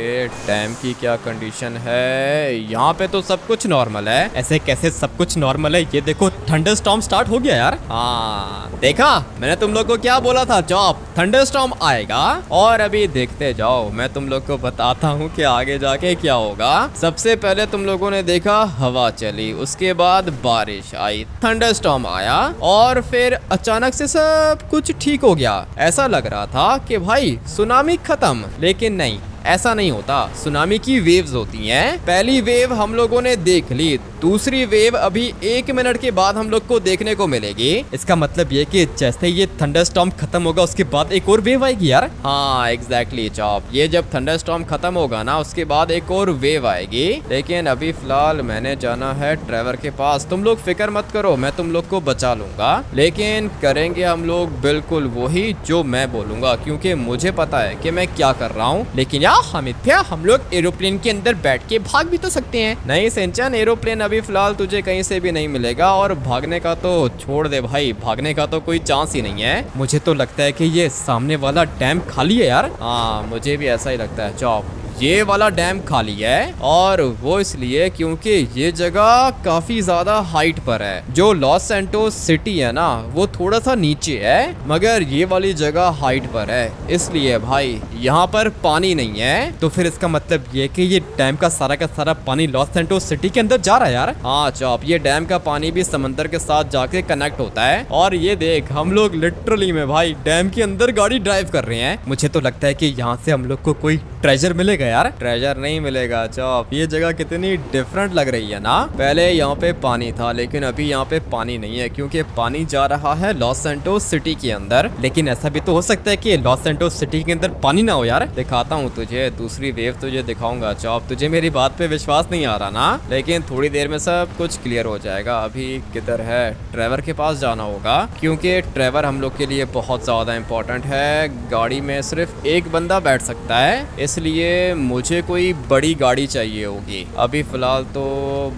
Speaker 1: डैम की क्या कंडीशन है। यहाँ पे तो सब कुछ नॉर्मल है। ऐसे कैसे सब कुछ नॉर्मल है, ये देखो थंडरस्टॉर्म स्टार्ट हो गया यार। हाँ देखा, मैंने तुम लोग को क्या बोला था चॉप, थंडरस्टॉर्म आएगा। और अभी देखते जाओ, मैं तुम लोग को बताता हूँ कि आगे जाके क्या होगा। सबसे पहले तुम लोगों ने देखा हवा चली, उसके बाद बारिश आई, थंडरस्टॉर्म आया और फिर अचानक से सब कुछ ठीक हो गया। ऐसा लग रहा था कि भाई सुनामी खत्म, लेकिन नहीं, ऐसा नहीं होता, सुनामी की वेव्स होती हैं। पहली वेव हम लोगों ने देख ली, दूसरी वेव अभी 1 मिनट के बाद हम लोग को देखने को मिलेगी। इसका मतलब ये कि जैसे ये थंडरस्टॉर्म खत्म होगा उसके बाद एक और वेव आएगी यार। हाँ एग्जैक्टली चॉप, ये जब थंडरस्टॉर्म खत्म होगा ना उसके बाद एक और वेव आएगी। लेकिन अभी फिलहाल मैंने जाना है ट्रेवर के पास, तुम लोग फिक्र मत करो, मैं तुम लोग को बचा लूंगा। लेकिन करेंगे हम लोग बिल्कुल वही जो मैं बोलूंगा, क्योंकि मुझे पता है कि मैं क्या कर रहा हूँ। लेकिन यार हामिद हम लोग एरोप्लेन के अंदर बैठ के भाग भी तो सकते हैं। नहीं सिंचन, एरोप्लेन अभी फिलहाल तुझे कहीं से भी नहीं मिलेगा, और भागने का तो छोड़ दे भाई, भागने का तो कोई चांस ही नहीं है। मुझे तो लगता है कि ये सामने वाला डैम खाली है यार। हाँ मुझे भी ऐसा ही लगता है चॉप, ये वाला डैम खाली है, और वो इसलिए क्योंकि ये जगह काफी ज्यादा हाइट पर है। जो लॉस सैंटोस सिटी है ना वो थोड़ा सा नीचे है, मगर ये वाली जगह हाइट पर है, इसलिए भाई यहाँ पर पानी नहीं है। तो फिर इसका मतलब ये कि ये डैम का सारा पानी लॉस सैंटोस सिटी के अंदर जा रहा है यार। हाँ चॉप, ये डैम का पानी भी समंदर के साथ जाके कनेक्ट होता है। और ये देख, हम लोग लिटरली में भाई डैम के अंदर गाड़ी ड्राइव कर रहे हैं। मुझे तो लगता है कि यहाँ से हम लोग को कोई ट्रेजर मिलेगा यार। ट्रेजर नहीं मिलेगा चॉप, ये जगह कितनी डिफरेंट लग रही है ना। पहले यहाँ पे पानी था लेकिन अभी यहाँ पे पानी नहीं है, क्योंकि पानी जा रहा है लॉस सैंटोस सिटी के अंदर। लेकिन ऐसा भी तो हो सकता है कि लॉस सैंटोस सिटी के अंदर पानी ना हो यार। दिखाता हूँ तुझे, दूसरी वेव तुझे दिखाऊंगा चॉप। तुझे मेरी बात पे विश्वास नहीं आ रहा ना, लेकिन थोड़ी देर में सब कुछ क्लियर हो जाएगा। अभी किधर है? ट्रेवर के पास जाना होगा, क्योंकि ट्रेवर हम लोग के लिए बहुत ज्यादा इम्पोर्टेंट है। गाड़ी में सिर्फ एक बंदा बैठ सकता है, इसलिए मुझे कोई बड़ी गाड़ी चाहिए होगी। अभी फिलहाल तो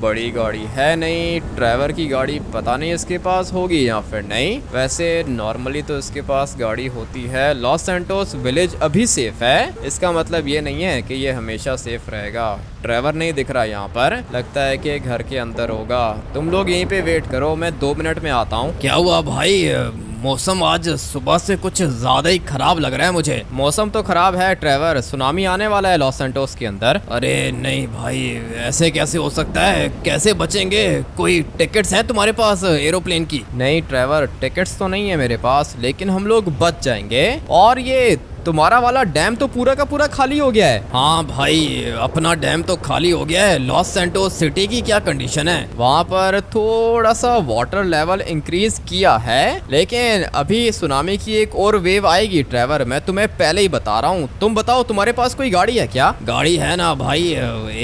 Speaker 1: बड़ी गाड़ी है नहीं, ट्रेवर की गाड़ी पता नहीं इसके पास होगी या फिर नहीं। वैसे नॉर्मली तो इसके पास गाड़ी होती है। लॉस सैंटोस विलेज अभी सेफ है, इसका मतलब ये नहीं है कि ये हमेशा सेफ रहेगा। ट्रेवर नहीं दिख रहा यहाँ पर, लगता है कि घर के अंदर होगा। तुम लोग यहीं पे वेट करो, मैं 2 मिनट में आता हूँ। क्या हुआ भाई, मौसम आज सुबह से कुछ ज्यादा ही खराब लग रहा है मुझे। मौसम तो खराब है ट्रेवर, सुनामी आने वाला है लॉस सैंटोस के अंदर। अरे नहीं भाई, ऐसे कैसे हो सकता है, कैसे बचेंगे? कोई टिकट्स हैं तुम्हारे पास एरोप्लेन की? नहीं ट्रेवर, टिकट्स तो नहीं है मेरे पास, लेकिन हम लोग बच जाएंगे। और ये तुम्हारा वाला डैम तो पूरा का पूरा खाली हो गया है। हाँ भाई, अपना डैम तो खाली हो गया है। लॉस सैंटोस सिटी की क्या कंडीशन है? वहाँ पर थोड़ा सा वाटर लेवल इंक्रीज किया है, लेकिन अभी सुनामी की एक और वेव आएगी ट्रेवर, मैं तुम्हें पहले ही बता रहा हूँ। तुम बताओ, तुम्हारे पास कोई गाड़ी है क्या? गाड़ी है ना भाई,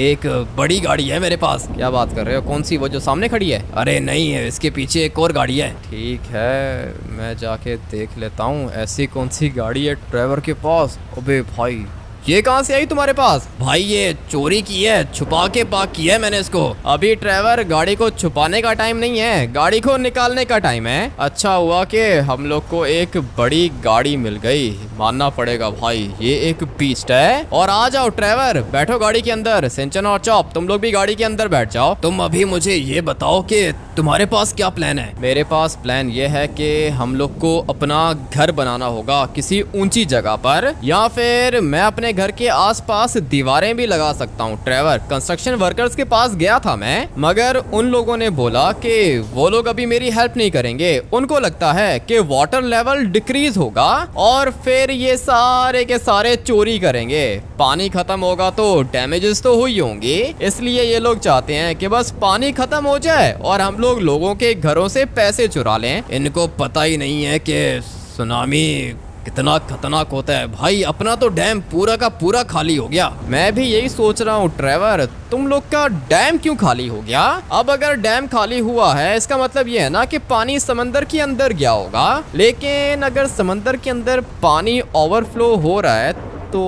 Speaker 1: एक बड़ी गाड़ी है मेरे पास। क्या बात कर रहे हो? कौन सी? वो जो सामने खड़ी है? अरे नहीं है, इसके पीछे एक और गाड़ी है। ठीक है, मैं जाके देख लेता हूँ ऐसी कौन सी गाड़ी है ट्रेवर के पास। अबे भाई, ये कहाँ से आई तुम्हारे पास? भाई ये चोरी की है, छुपा के पार्क किया है मैंने इसको। अभी ट्रेवर, गाड़ी को छुपाने का टाइम नहीं है, गाड़ी को निकालने का टाइम है। अच्छा हुआ कि हम लोग को एक बड़ी गाड़ी मिल गई, मानना पड़ेगा भाई, ये एक बीस्ट है। और आ जाओ ट्रेवर, बैठो गाड़ी के अंदर। सिंचन और चॉप, तुम लोग भी गाड़ी के अंदर बैठ जाओ। तुम अभी मुझे ये बताओ कि तुम्हारे पास क्या प्लान है? मेरे पास प्लान ये है कि हम लोग को अपना घर बनाना होगा किसी ऊंची जगह पर, या फिर मैं अपने घर के आसपास दीवारें भी लगा सकता हूँ। ट्रेवर, कंस्ट्रक्शन वर्कर्स के पास गया था मैं, मगर उन लोगों ने बोला कि वो लोग अभी मेरी हेल्प नहीं करेंगे। उनको लगता है कि वाटर लेवल डिक्रीज होगा और फिर ये सारे के सारे चोरी करेंगे। पानी खत्म होगा तो डैमेजेस तो हुई होंगी, इसलिए ये लोग चाहते हैं कि बस पानी खत्म हो जाए और हम लोग लोगों के घरों से पैसे चुरा लें। इनको पता ही नहीं है कि सुनामी कितना खतरनाक होता है। भाई अपना तो डैम पूरा का पूरा खाली हो गया। मैं भी यही सोच रहा हूँ ट्रेवर, तुम लोग का डैम क्यों खाली हो गया? अब अगर डैम खाली हुआ है इसका मतलब ये है ना कि पानी समंदर के अंदर गया होगा। लेकिन अगर समंदर के अंदर पानी ओवरफ्लो हो रहा है तो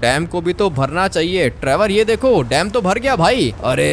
Speaker 1: डैम को भी तो भरना चाहिए। ट्रेवर ये देखो, डैम तो भर गया भाई। अरे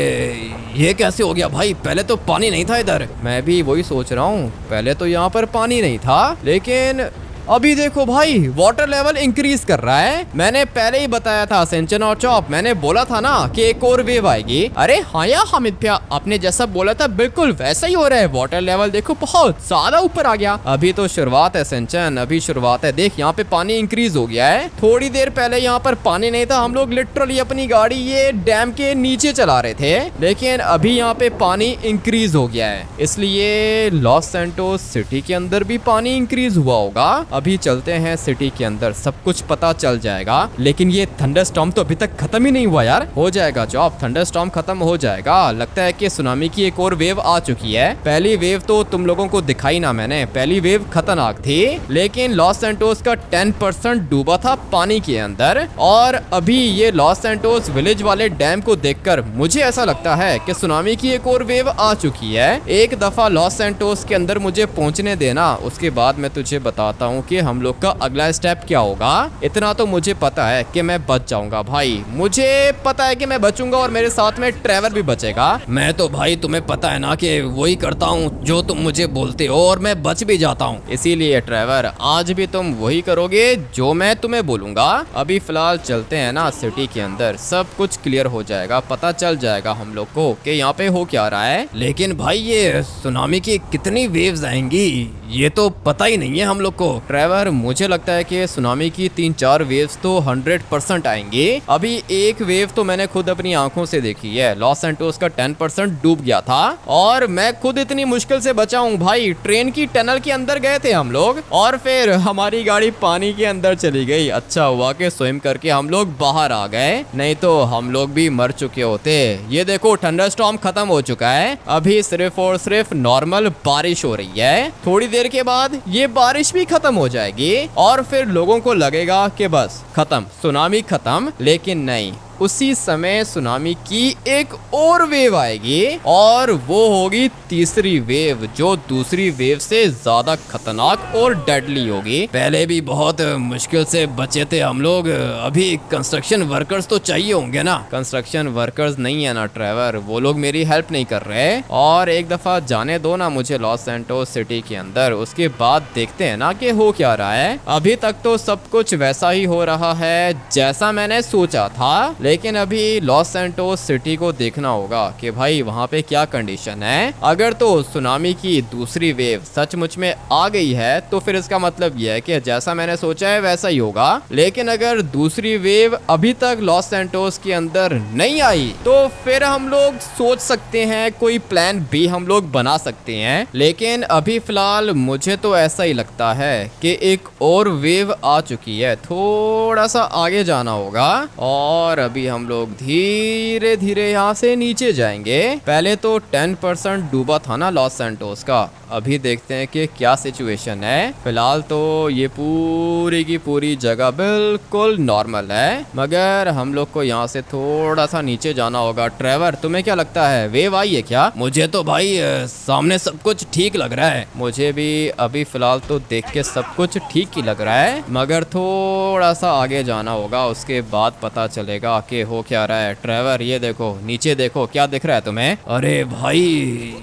Speaker 1: ये कैसे हो गया भाई? पहले तो पानी नहीं था इधर। मैं भी वही सोच रहा हूँ, पहले तो यहाँ पर पानी नहीं था, लेकिन अभी देखो भाई वाटर लेवल इंक्रीज कर रहा है। मैंने पहले ही बताया था सिंचन और चॉप, मैंने बोला था ना कि एक और वेव आएगी। अरे हाँ यार हामिद भैया, आपने जैसा बोला था बिल्कुल वैसा ही हो रहा है। वाटर लेवल देखो बहुत ज्यादा ऊपर आ गया। अभी तो शुरुआत है सिंचन, अभी शुरुआत है। देख यहाँ पे पानी इंक्रीज हो गया है। थोड़ी देर पहले यहाँ पर पानी नहीं था, हम लोग लिटरली अपनी गाड़ी ये डैम के नीचे चला रहे थे, लेकिन अभी यहाँ पे पानी इंक्रीज हो गया है, इसलिए लॉस सैंटोस सिटी के अंदर भी पानी इंक्रीज हुआ होगा। अभी चलते हैं सिटी के अंदर, सब कुछ पता चल जाएगा। लेकिन ये थंडरस्टॉर्म तो अभी तक खत्म ही नहीं हुआ यार। हो जाएगा जॉब, थंडरस्टॉर्म खत्म हो जाएगा। लगता है कि सुनामी की एक और वेव आ चुकी है। पहली वेव तो तुम लोगों को दिखाई ना मैंने, पहली वेव खतरनाक थी, लेकिन लॉस सैंटोस का 10% डूबा था पानी के अंदर। और अभी ये लॉस सैंटोस विलेज वाले डैम को देखकर मुझे ऐसा लगता है कि सुनामी की एक और वेव आ चुकी है। एक दफा लॉस सैंटोस के अंदर मुझे पहुंचने देना, उसके बाद मैं तुझे बताता हूँ कि हम लोग का अगला स्टेप क्या होगा। इतना तो मुझे पता है कि मैं बच जाऊंगा भाई, मुझे पता है कि मैं बचूंगा और मेरे साथ में ट्रेवर भी बचेगा। मैं तो भाई तुम्हें पता है ना कि वही करता हूँ जो तुम मुझे बोलते हो और मैं बच भी जाता हूँ। इसीलिए ट्रेवर आज भी तुम वही करोगे जो मैं तुम्हें बोलूंगा। अभी फिलहाल चलते हैं ना सिटी के अंदर, सब कुछ क्लियर हो जाएगा, पता चल जाएगा हम लोग को कि यहाँ पे हो क्या रहा है। लेकिन भाई ये सुनामी की कितनी वेव्स आएंगी ये तो पता ही नहीं है हम लोग को। ट्रेवर मुझे लगता है कि सुनामी की 3-4 वेव्स तो 100% आएंगी। अभी एक वेव तो मैंने खुद अपनी आंखों से देखी है, लॉस सैंटोस का 10% डूब गया था और मैं खुद इतनी मुश्किल से बचा हूँ भाई। ट्रेन की टनल के अंदर गए थे हम लोग और फिर हमारी गाड़ी पानी के अंदर चली गई। अच्छा हुआ कि स्विम करके हम लोग बाहर आ गए, नहीं तो हम लोग भी मर चुके होते। ये देखो थंडरस्टॉर्म खत्म हो चुका है, अभी सिर्फ और सिर्फ नॉर्मल बारिश हो रही है। थोड़ी देर के बाद ये बारिश भी खत्म हो जाएगी और फिर लोगों को लगेगा कि बस खत्म, सुनामी खत्म। लेकिन नहीं, उसी समय सुनामी की एक और वेव आएगी और वो होगी तीसरी वेव, जो दूसरी वेव से ज्यादा खतरनाक और डेडली होगी। पहले भी बहुत मुश्किल से बचे थे हम लोग, अभी कंस्ट्रक्शन वर्कर्स तो चाहिए होंगे ना। कंस्ट्रक्शन वर्कर्स नहीं है ना ट्रेवर, वो लोग मेरी हेल्प नहीं कर रहे। और एक दफा जाने दो ना मुझे लॉस सैंटोस सिटी के अंदर, उसके बाद देखते हैं ना कि हो क्या रहा है। अभी तक तो सब कुछ वैसा ही हो रहा है जैसा मैंने सोचा था, लेकिन अभी लॉस सैंटोस सिटी को देखना होगा कि भाई वहाँ पे क्या कंडीशन है। अगर तो सुनामी की दूसरी वेव सचमुच में आ गई है तो फिर इसका मतलब यह है कि जैसा मैंने सोचा है वैसा ही होगा। लेकिन अगर दूसरी वेव अभी तक लॉस सैंटोस के अंदर नहीं आई तो फिर हम लोग सोच सकते हैं, कोई प्लान भी हम लोग बना सकते हैं। लेकिन अभी फिलहाल मुझे तो ऐसा ही लगता है कि एक और वेव आ चुकी है, थोड़ा सा आगे जाना होगा और अभी हम लोग धीरे धीरे यहाँ से नीचे जाएंगे। पहले तो 10% डूबा था ना लॉस सैंटोस का, अभी देखते हैं कि क्या सिचुएशन है। फिलहाल तो ये पूरी की पूरी जगह बिल्कुल नॉर्मल है, मगर हम लोग को यहाँ से थोड़ा सा नीचे जाना होगा। ट्रेवर तुम्हें क्या लगता है, वेव आई है क्या? मुझे तो भाई सामने सब कुछ ठीक लग रहा है। मुझे भी अभी फिलहाल तो देख के सब कुछ ठीक ही लग रहा है, मगर थोड़ा सा आगे जाना होगा, उसके बाद पता चलेगा कि हो क्या रहा है। ट्रेवर ये देखो, नीचे देखो, क्या दिख रहा है तुम्हें? अरे भाई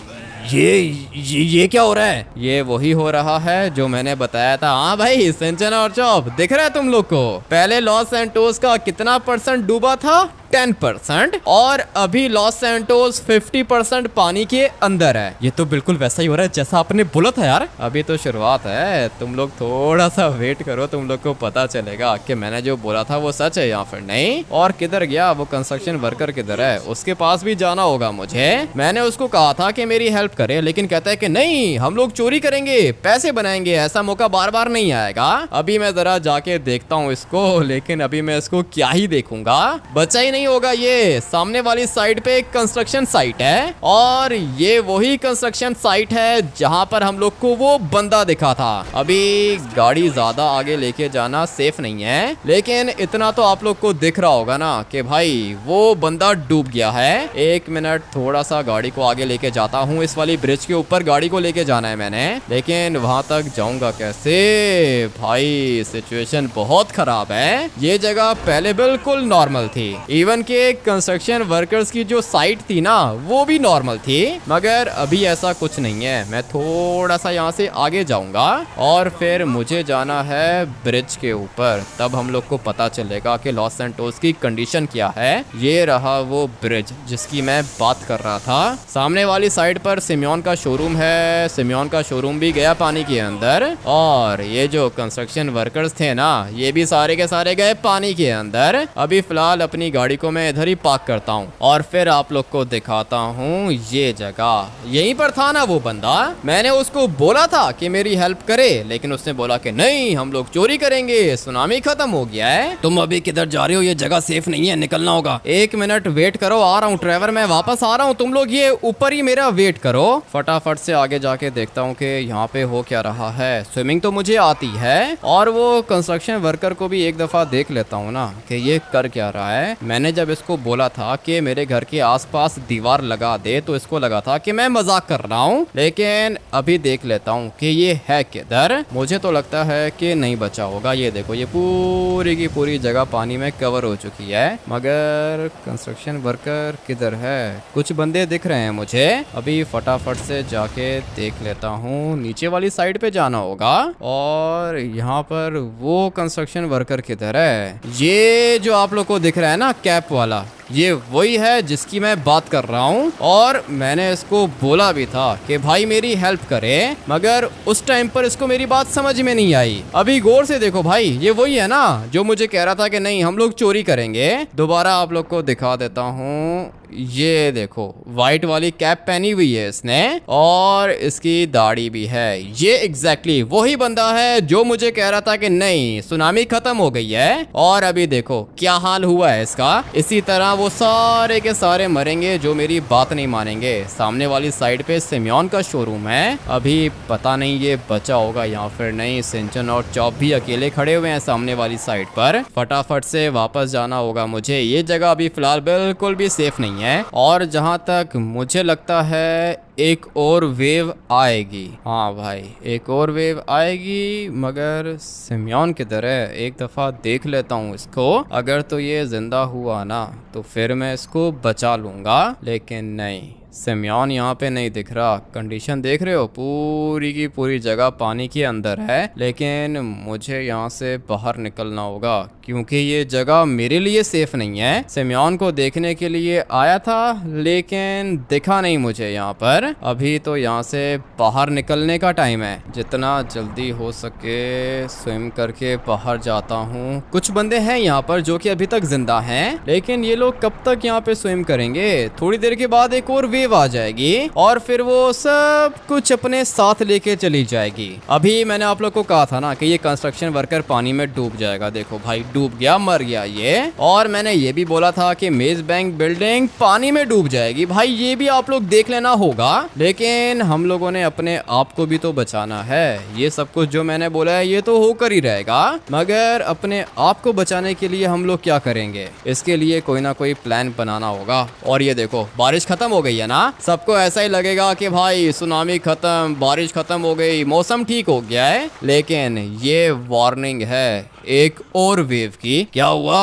Speaker 1: ये क्या हो रहा है? ये वही हो रहा है जो मैंने बताया था। हाँ भाई सिंचन और चॉप, दिख रहा है तुम लोग को? पहले लॉस सैंटोस का कितना % डूबा था? 10%। और अभी लॉस सैंटोस 50% पानी के अंदर है। ये तो बिल्कुल वैसा ही हो रहा है जैसा आपने बोला था यार। अभी तो शुरुआत है, तुम लोग थोड़ा सा वेट करो, तुम लोग को पता चलेगा कि मैंने जो बोला था वो सच है या फिर नहीं। और किधर गया वो कंस्ट्रक्शन वर्कर, किधर है? उसके पास भी जाना होगा मुझे। मैंने उसको कहा था कि मेरी हेल्प करे, लेकिन कहता है कि नहीं, हम लोग चोरी करेंगे, पैसे बनाएंगे, ऐसा मौका बार बार नहीं आएगा। अभी मैं जरा जाके देखता हूँ इसको, लेकिन अभी मैं इसको क्या ही देखूंगा, बचा ही नहीं होगा। ये सामने वाली साइड पे एक कंस्ट्रक्शन साइट है और ये वही कंस्ट्रक्शन साइट है जहां पर हम लोग को वो बंदा दिखा था। अभी गाड़ी ज्यादा आगे लेके जाना सेफ नहीं है, लेकिन इतना तो आप लोग को दिख रहा होगा ना कि भाई वो बंदा डूब गया है। एक मिनट, थोड़ा सा गाड़ी को आगे लेके जाता हूँ। इस वाली ब्रिज के ऊपर गाड़ी को लेके जाना है मैंने, लेकिन वहां तक जाऊंगा कैसे? भाई सिचुएशन बहुत खराब है। ये जगह पहले बिल्कुल नॉर्मल थी, इवन के कंस्ट्रक्शन वर्कर्स की जो साइट थी ना वो भी नॉर्मल थी, मगर अभी ऐसा कुछ नहीं है। मैं थोड़ा सा यहाँ से आगे जाऊंगा और फिर मुझे जाना है ब्रिज के ऊपर, तब हम लोग को पता चलेगा कि लॉस सैंटोस की कंडीशन क्या है। ये रहा वो ब्रिज जिसकी मैं बात कर रहा था। सामने वाली साइड पर सिमियोन का शोरूम है, सिमियोन का शोरूम भी गया पानी के अंदर, और ये जो कंस्ट्रक्शन वर्कर्स थे ना ये भी सारे के सारे गए पानी के अंदर। अभी फिलहाल अपनी गाड़ी को मैं इधर ही पार्क करता हूँ और फिर आप लोग को दिखाता हूँ ये जगह। यहीं पर था ना वो बंदा, मैंने उसको बोला था कि मेरी हेल्प करे, लेकिन उसने बोला कि नहीं हम लोग चोरी करेंगे, सुनामी खत्म हो गया है। तुम अभी किधर जा रहे हो? ये जगह सेफ नहीं है, निकलना होगा। 1 मिनट वेट करो, आ रहा हूँ ट्रेवर, मैं वापस आ रहा हूँ, तुम लोग ये ऊपर ही मेरा वेट करो। फटाफट से आगे जाके देखता हूँ कि यहाँ पे हो क्या रहा है। स्विमिंग तो मुझे आती है और वो कंस्ट्रक्शन वर्कर को भी एक दफा देख लेता हूँ ना कि ये कर क्या रहा है। मैंने जब इसको बोला था कि मेरे घर के आसपास दीवार लगा दे तो इसको लगा था कि मैं मजाक कर रहा हूँ, लेकिन अभी देख लेता हूँ कि ये है किधर। मुझे तो लगता है कि नहीं बचा होगा। ये देखो ये पूरी की पूरी जगह पानी में कवर हो चुकी है, मगर कंस्ट्रक्शन वर्कर किधर है? कुछ बंदे दिख रहे हैं मुझे। अभी फटाफट से जाके देख लेता हूँ, नीचे वाली साइड पे जाना होगा। और यहाँ पर वो कंस्ट्रक्शन वर्कर किधर है? ये जो आप लोग को दिख रहा है ना कैप वाला, ये वही है जिसकी मैं बात कर रहा हूँ। और मैंने इसको बोला भी था कि भाई मेरी हेल्प करे, मगर उस टाइम पर इसको मेरी बात समझ में नहीं आई। अभी गौर से देखो भाई, ये वही है ना जो मुझे कह रहा था कि नहीं हम लोग चोरी करेंगे। दोबारा आप लोग को दिखा देता हूँ, ये देखो व्हाइट वाली कैप पहनी हुई है इसने और इसकी दाढ़ी भी है। ये एग्जैक्टली वही बंदा है जो मुझे कह रहा था कि नहीं सुनामी खत्म हो गई है। और अभी देखो क्या हाल हुआ है इसका। इसी तरह वो सारे के सारे मरेंगे जो मेरी बात नहीं मानेंगे। सामने वाली साइड पे सिमियोन का शोरूम है, अभी पता नहीं ये बचा होगा या फिर नहीं। सिंचन और चॉप भी अकेले खड़े हुए हैं सामने वाली साइड पर। फटाफट से वापस जाना होगा मुझे। ये जगह अभी फिलहाल बिल्कुल भी सेफ नहीं है। और जहां तक मुझे लगता है एक और वेव आएगी। हाँ भाई एक और वेव आएगी, मगर सिमियोन किधर है? एक दफा देख लेता हूँ इसको। अगर तो ये जिंदा हुआ ना तो फिर मैं इसको बचा लूंगा, लेकिन नहीं सिमियोन यहाँ पे नहीं दिख रहा। कंडीशन देख रहे हो, पूरी की पूरी जगह पानी के अंदर है। लेकिन मुझे यहाँ से बाहर निकलना होगा क्योंकि ये जगह मेरे लिए सेफ नहीं है। सिमियोन को देखने के लिए आया था लेकिन दिखा नहीं मुझे यहाँ पर। अभी तो यहाँ से बाहर निकलने का टाइम है। जितना जल्दी हो सके स्विम करके बाहर जाता हूँ। कुछ बंदे हैं यहाँ पर जो कि अभी तक जिंदा हैं, लेकिन ये लोग कब तक यहाँ पे स्विम करेंगे? थोड़ी देर के बाद एक और वेव आ जाएगी और फिर वो सब कुछ अपने साथ लेके चली जाएगी। अभी मैंने आप लोग को कहा था ना कि ये कंस्ट्रक्शन वर्कर पानी में डूब जाएगा। देखो भाई डूब गया, मर गया ये। और मैंने ये भी बोला था कि मेज बैंक बिल्डिंग पानी में डूब जाएगी। भाई ये भी आप लोग देख लेना होगा, लेकिन हम लोगों ने अपने आप को भी तो बचाना है। ये सब कुछ जो मैंने बोला है ये तो होकर ही रहेगा, मगर अपने आप को बचाने के लिए हम लोग क्या करेंगे? इसके लिए कोई ना कोई प्लान बनाना होगा। और ये देखो बारिश खत्म हो गई है ना, सबको ऐसा ही लगेगा कि भाई सुनामी खत्म, बारिश खत्म हो गई, मौसम ठीक हो गया है। लेकिन ये वार्निंग है एक और वेव की। क्या हुआ,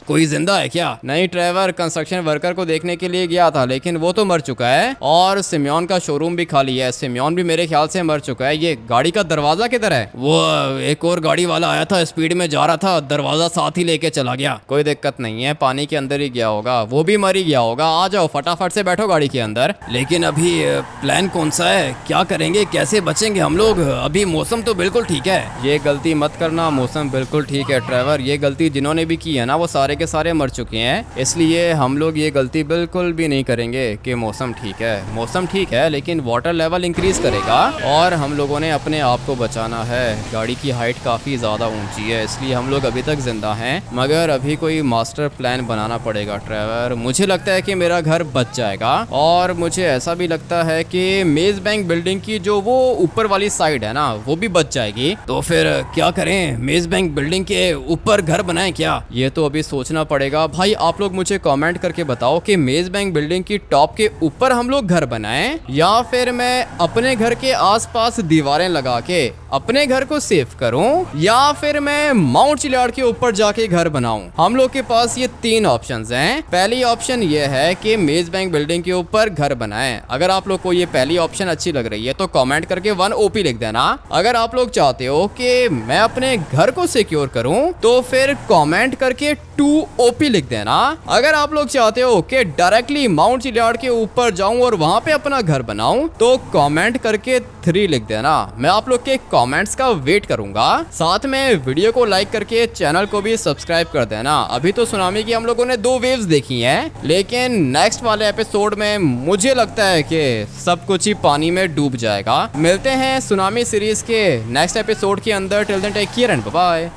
Speaker 1: कोई जिंदा है क्या? नहीं ट्रेवर कंस्ट्रक्शन वर्कर को देखने के लिए गया था लेकिन वो तो मर चुका है। और सिमियोन का शोरूम भी खाली है, सिमियोन भी मेरे ख्याल से मर चुका है। ये गाड़ी का दरवाजा किधर है? वो एक और गाड़ी वाला आया था, स्पीड में जा रहा था, दरवाजा साथ ही लेके चला गया। कोई दिक्कत नहीं है, पानी के अंदर ही गया होगा, वो भी मर ही गया होगा। आ जाओ फटाफट से बैठो गाड़ी के अंदर। लेकिन अभी प्लान कौन सा है? क्या करेंगे, कैसे बचेंगे हम लोग? अभी मौसम तो बिल्कुल ठीक है। ये गलती मत करना, मौसम बिल्कुल ठीक है ट्रेवर। ये गलती जिन्होंने भी की है ना वो सारे के सारे मर चुके हैं, इसलिए हम लोग ये गलती बिल्कुल भी नहीं करेंगे कि मौसम ठीक है। मौसम ठीक है लेकिन वाटर लेवल इंक्रीज करेगा और हम लोगों ने अपने आप को बचाना है। गाड़ी की हाइट काफी ज्यादा ऊंची है इसलिए हम लोग अभी तक जिंदा हैं, मगर अभी कोई मास्टर प्लान बनाना पड़ेगा ट्रेवर। मुझे लगता है कि मेरा घर बच जाएगा और मुझे ऐसा भी लगता है कि मेज बैंक बिल्डिंग की जो वो ऊपर वाली साइड है ना वो भी बच जाएगी। तो फिर क्या करें, मेज बैंक बिल्डिंग के ऊपर घर बनाएं क्या? ये तो अभी सोचना पड़ेगा। भाई आप लोग मुझे कमेंट करके बताओ कि मेज बैंक बिल्डिंग की टॉप के ऊपर हम लोग घर बनाएं या फिर मैं अपने घर के आसपास दीवारें लगा के अपने घर को सेफ करूं, या फिर मैं माउंट चिलियाड के ऊपर जाके घर बनाऊं। हम लोग के पास ये 3 ऑप्शंस हैं। पहली ऑप्शन ये है कि मेज बैंक बिल्डिंग के ऊपर घर बनाएं। अगर आप लोग को ये पहली ऑप्शन अच्छी लग रही है तो कमेंट करके 1 OP लिख देना। अगर आप लोग चाहते हो कि मैं अपने घर को सिक्योर करूं तो फिर कमेंट करके 2 ओपी लिख देना। अगर आप लोग चाहते हो कि डायरेक्टली माउंट चिलियाड के ऊपर जाऊं और वहां पे अपना घर बनाऊं तो कमेंट करके 3 लिख देना। मैं आप लोग के कमेंट्स का वेट करूंगा। साथ में वीडियो को लाइक करके चैनल को भी सब्सक्राइब कर देना। अभी तो सुनामी की हम लोगों ने 2 वेव्स देखी हैं, लेकिन नेक्स्ट वाले एपिसोड में मुझे लगता है कि सब कुछ ही पानी में डूब जाएगा। मिलते हैं सुनामी सीरीज के नेक्स्ट एपिसोड के अंदर। Till then take care and bye bye.